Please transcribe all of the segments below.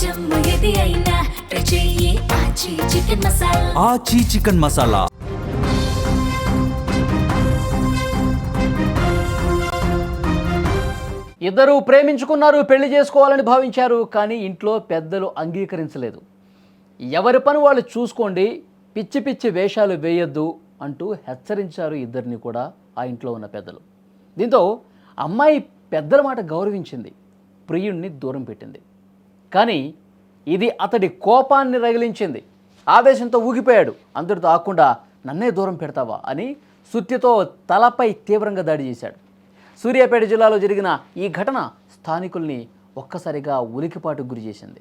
జమ్ము ఏది అయినా ట్రై చెయ్యి ఆచి చికెన్ మసాలా. ఆచి చికెన్ మసాలా. ఇద్దరు ప్రేమించుకున్నారు, పెళ్లి చేసుకోవాలని భావించారు. కానీ ఇంట్లో పెద్దలు అంగీకరించలేదు. ఎవరి పని వాళ్ళు చూసుకోండి, పిచ్చి పిచ్చి వేషాలు వేయొద్దు అంటూ హెచ్చరించారు ఇద్దరిని కూడా ఆ ఇంట్లో ఉన్న పెద్దలు. దీంతో అమ్మాయి పెద్దల మాట గౌరవించింది, ప్రియుణ్ణి దూరం పెట్టింది. కానీ ఇది అతడి కోపాన్ని రగిలించింది. ఆవేశంతో ఊగిపోయాడు. అందరితో ఆకుండా నన్నే దూరం పెడతావా అని సుత్తితో తలపై తీవ్రంగా దాడి చేశాడు. సూర్యాపేట జిల్లాలో జరిగిన ఈ ఘటన స్థానికుల్ని ఒక్కసారిగా ఉలికిపాటుకు గురి చేసింది.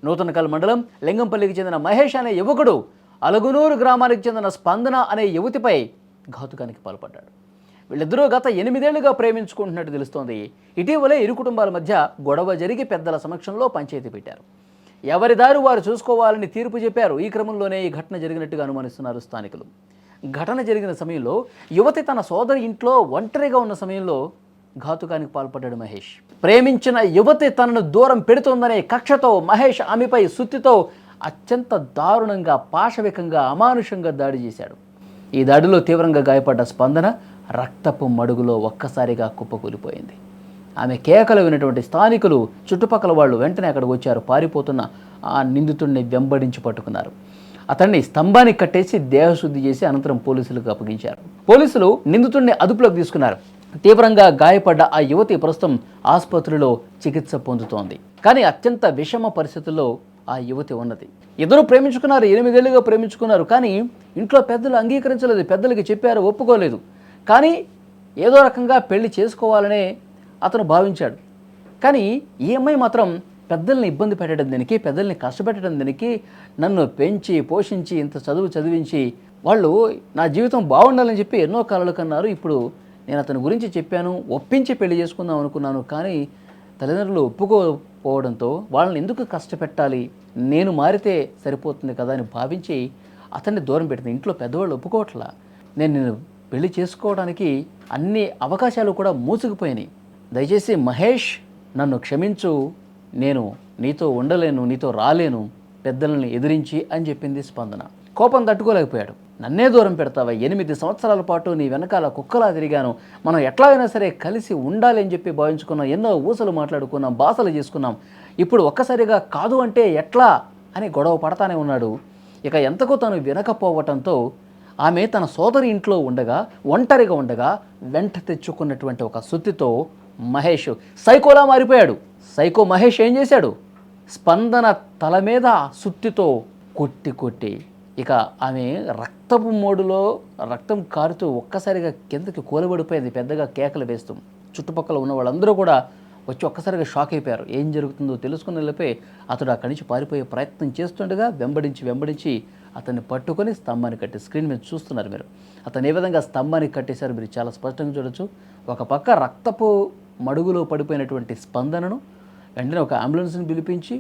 నూతనకల్ మండలం లింగంపల్లికి చెందిన మహేష్ అనే యువకుడు అలగునూరు గ్రామానికి చెందిన స్పందన అనే యువతిపై ఘాతుకానికి పాల్పడ్డాడు. వీళ్ళిద్దరూ గత 8 ఏళ్లుగా ప్రేమించుకుంటున్నట్టు తెలుస్తోంది. ఇటీవలే ఇరు కుటుంబాల మధ్య గొడవ జరిగి పెద్దల సమక్షంలో పంచాయతీ పెట్టారు. ఎవరి దారి వారు చూసుకోవాలని తీర్పు చెప్పారు. ఈ క్రమంలోనే ఈ ఘటన జరిగినట్టుగా అనుమానిస్తున్నారు స్థానికులు. ఘటన జరిగిన సమయంలో యువతి తన సోదరి ఇంట్లో ఒంటరిగా ఉన్న సమయంలో ఘాతుకానికి పాల్పడ్డాడు మహేష్. ప్రేమించిన యువతి తనను దూరం పెడుతోందనే కక్షతో మహేష్ ఆమెపై సుత్తితో అత్యంత దారుణంగా, పాశవికంగా, అమానుషంగా దాడి చేశాడు. ఈ దాడిలో తీవ్రంగా గాయపడ్డ స్పందన రక్తపు మడుగులో ఒక్కసారిగా కుప్పకూలిపోయింది. ఆమె కేకలు విన్నటువంటి స్థానికులు, చుట్టుపక్కల వాళ్ళు వెంటనే అక్కడికి వచ్చారు. పారిపోతున్న ఆ నిందితుడిని వెంబడించి పట్టుకున్నారు. అతన్ని స్తంభానికి కట్టేసి దేహశుద్ధి చేసి అనంతరం పోలీసులకు అప్పగించారు. పోలీసులు నిందితుడిని అదుపులోకి తీసుకున్నారు. తీవ్రంగా గాయపడ్డ ఆ యువతి ప్రస్తుతం ఆసుపత్రిలో చికిత్స పొందుతోంది. కానీ అత్యంత విషమ పరిస్థితుల్లో ఆ యువతి ఉన్నది. ఇద్దరు ప్రేమించుకున్నారు, 8 ఏళ్లుగా ప్రేమించుకున్నారు. కానీ ఇంట్లో పెద్దలు అంగీకరించలేదు. పెద్దలకి చెప్పారు, ఒప్పుకోలేదు. కానీ ఏదో రకంగా పెళ్లి చేసుకోవాలనే అతను భావించాడు. కానీ ఈ అమ్మాయి మాత్రం పెద్దల్ని ఇబ్బంది పెట్టడం దీనికి, పెద్దల్ని కష్టపెట్టడం దీనికి, నన్ను పెంచి పోషించి ఇంత చదువు చదివించి వాళ్ళు నా జీవితం బాగుండాలని చెప్పి ఎన్నో కలలు కన్నారు. ఇప్పుడు నేను అతని గురించి చెప్పాను, ఒప్పించి పెళ్లి చేసుకుందాం అనుకున్నాను. కానీ తల్లిదండ్రులు ఒప్పుకోకపోవడంతో వాళ్ళని ఎందుకు కష్టపెట్టాలి, నేను మారితే సరిపోతుంది కదా అని భావించి అతన్ని దూరం పెట్టింది. ఇంట్లో పెద్దవాళ్ళు ఒప్పుకోవట్లా. నేను పెళ్లి చేసుకోవడానికి అన్ని అవకాశాలు కూడా మూసుకుపోయినాయి. దయచేసి మహేష్ నన్ను క్షమించు, నేను నీతో ఉండలేను, నీతో రాలేను పెద్దలని ఎదిరించి అని చెప్పింది స్పందన. కోపం తట్టుకోలేకపోయాడు. నన్నే దూరం పెడతావా, 8 సంవత్సరాల పాటు నీ వెనకాల కుక్కలా తిరిగాను, మనం ఎట్లాగైనా సరే కలిసి ఉండాలి అని చెప్పి భావించుకున్నాం, ఎన్నో ఊసలు మాట్లాడుకున్నాం, బాసలు చేసుకున్నాం, ఇప్పుడు ఒక్కసారిగా కాదు అంటే ఎట్లా అని గొడవ పడతానే ఉన్నాడు. ఇక ఎంతకు తను వినకపోవటంతో ఆమె తన సోదరి ఇంట్లో ఉండగా, ఒంటరిగా ఉండగా వెంట తెచ్చుకున్నటువంటి ఒక సుత్తితో మహేష్ సైకోలా మారిపోయాడు. సైకో మహేష్ ఏం చేశాడు, స్పందన తల మీద సుత్తితో కొట్టి ఇక ఆమె రక్తపు మోడులో రక్తం కారుతూ ఒక్కసారిగా కిందకి కూలబడిపోయింది, పెద్దగా కేకలు వేస్తూ. చుట్టుపక్కల ఉన్న వాళ్ళందరూ కూడా వచ్చి ఒక్కసారిగా షాక్ అయిపోయారు. ఏం జరుగుతుందో తెలుసుకుని వెళ్ళిపోయి అతడు అక్కడి నుంచి పారిపోయే ప్రయత్నం చేస్తుండగా వెంబడించి అతన్ని పట్టుకొని స్తంభాన్ని కట్టి, స్క్రీన్ మీద చూస్తున్నారు మీరు, అతను ఏ విధంగా స్తంభానికి కట్టేశారు మీరు చాలా స్పష్టంగా చూడొచ్చు. ఒక పక్క రక్తపు మడుగులో పడిపోయినటువంటి స్పందనను వెంటనే ఒక అంబులెన్స్ని పిలిపించి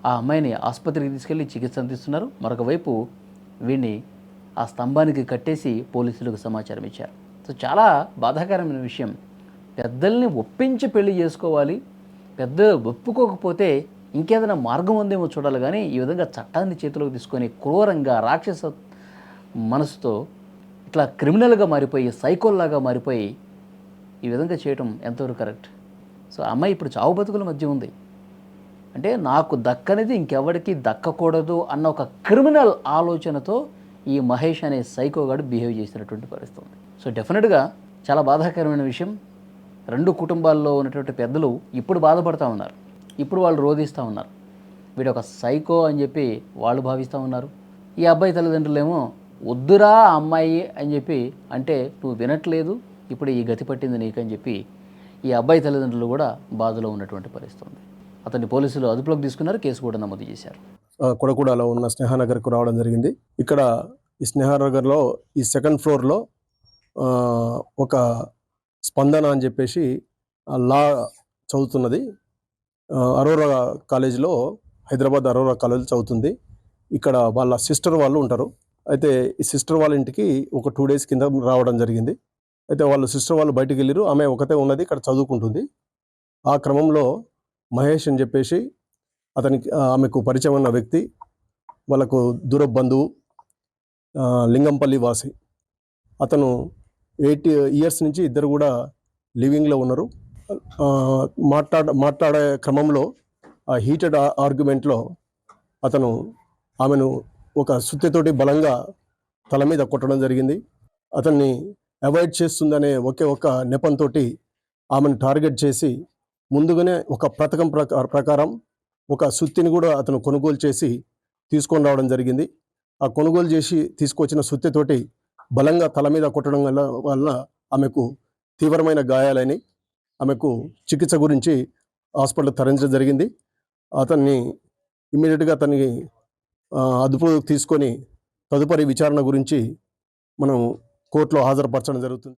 ఆ అమ్మాయిని ఆసుపత్రికి తీసుకెళ్లి చికిత్స అందిస్తున్నారు. మరొక వైపు వీడిని ఆ స్తంభానికి కట్టేసి పోలీసులకు సమాచారం ఇచ్చారు. సో చాలా బాధాకరమైన విషయం. పెద్దల్ని ఒప్పించి పెళ్లి చేసుకోవాలి, పెద్దలు ఒప్పుకోకపోతే ఇంకేదైనా మార్గం ఉందేమో చూడాలి. కానీ ఈ విధంగా చట్టాన్ని చేతిలోకి తీసుకొని క్రూరంగా రాక్షస మనసుతో ఇట్లా క్రిమినల్గా మారిపోయి, సైకోల్లాగా మారిపోయి ఈ విధంగా చేయటం ఎంతవరకు కరెక్ట్? సో అమ్మాయి ఇప్పుడు చావు బతుకుల మధ్య ఉంది. అంటే నాకు దక్కనిది ఇంకెవరికి దక్కకూడదు అన్న ఒక క్రిమినల్ ఆలోచనతో ఈ మహేష్ అనే సైకోగాడు బిహేవ్ చేసినటువంటి పరిస్థితి ఉంది. సో డెఫినెట్గా చాలా బాధాకరమైన విషయం. 2 కుటుంబాల్లో ఉన్నటువంటి పెద్దలు ఇప్పుడు బాధపడుతూ ఉన్నారు, ఇప్పుడు వాళ్ళు రోధిస్తూ ఉన్నారు. వీడు ఒక సైకో అని చెప్పి వాళ్ళు భావిస్తూ ఉన్నారు. ఈ అబ్బాయి తల్లిదండ్రులేమో వద్దురా అమ్మాయి అని చెప్పి అంటే నువ్వు వినట్లేదు, ఇప్పుడు ఈ గతి పట్టింది నీకని చెప్పి ఈ అబ్బాయి తల్లిదండ్రులు కూడా బాధలో ఉన్నటువంటి పరిస్థితి ఉంది. అతన్ని పోలీసులు అదుపులోకి తీసుకున్నారు, కేసు కూడా నమోదు చేశారు. కొడగూడలో ఉన్న స్నేహానగర్కు రావడం జరిగింది. ఇక్కడ ఈ స్నేహానగర్లో ఈ 2nd ఫ్లోర్లో ఒక స్పందన అని చెప్పేసి లా చదువుతున్నది. అరోరా కాలేజీలో, హైదరాబాద్ అరోరా కాలేజీ చదువుతుంది. ఇక్కడ వాళ్ళ సిస్టర్ వాళ్ళు ఉంటారు. అయితే ఈ సిస్టర్ వాళ్ళ ఇంటికి ఒక 2 డేస్ కింద రావడం జరిగింది. అయితే వాళ్ళ సిస్టర్ వాళ్ళు బయటికి వెళ్ళారు, ఆమె ఒకతే ఉన్నది, ఇక్కడ చదువుకుంటుంది. ఆ క్రమంలో మహేష్ అని చెప్పేసి ఆమెకు పరిచయం ఉన్న వ్యక్తి, వాళ్ళకు దూర బంధువు, లింగంపల్లి వాసి. అతను 8 ఇయర్స్ నుంచి ఇద్దరు కూడా లివింగ్లో ఉన్నారు. మాట్లాడే క్రమంలో ఆ హీటెడ్ ఆర్గ్యుమెంట్లో అతను ఆమెను ఒక సుత్తెతోటి బలంగా తల మీద కొట్టడం జరిగింది. అతన్ని అవాయిడ్ చేస్తుందనే ఒక్క నెపంతో ఆమెను టార్గెట్ చేసి ముందుగానే ఒక పథకం ప్రకారం ఒక సుత్తిని కూడా అతను కొనుగోలు చేసి తీసుకొని రావడం జరిగింది. ఆ కొనుగోలు చేసి తీసుకొచ్చిన సుత్తెతోటి బలంగా తల మీద కొట్టడం వల్ల ఆమెకు తీవ్రమైన గాయాలని, ఆమెకు చికిత్స గురించి హాస్పిటల్ తరలించడం జరిగింది. అతన్ని ఇమ్మీడియట్గా అతన్ని అదుపులోకి తీసుకొని తదుపరి విచారణ గురించి మనం కోర్టులో హాజరుపరచడం జరుగుతుంది.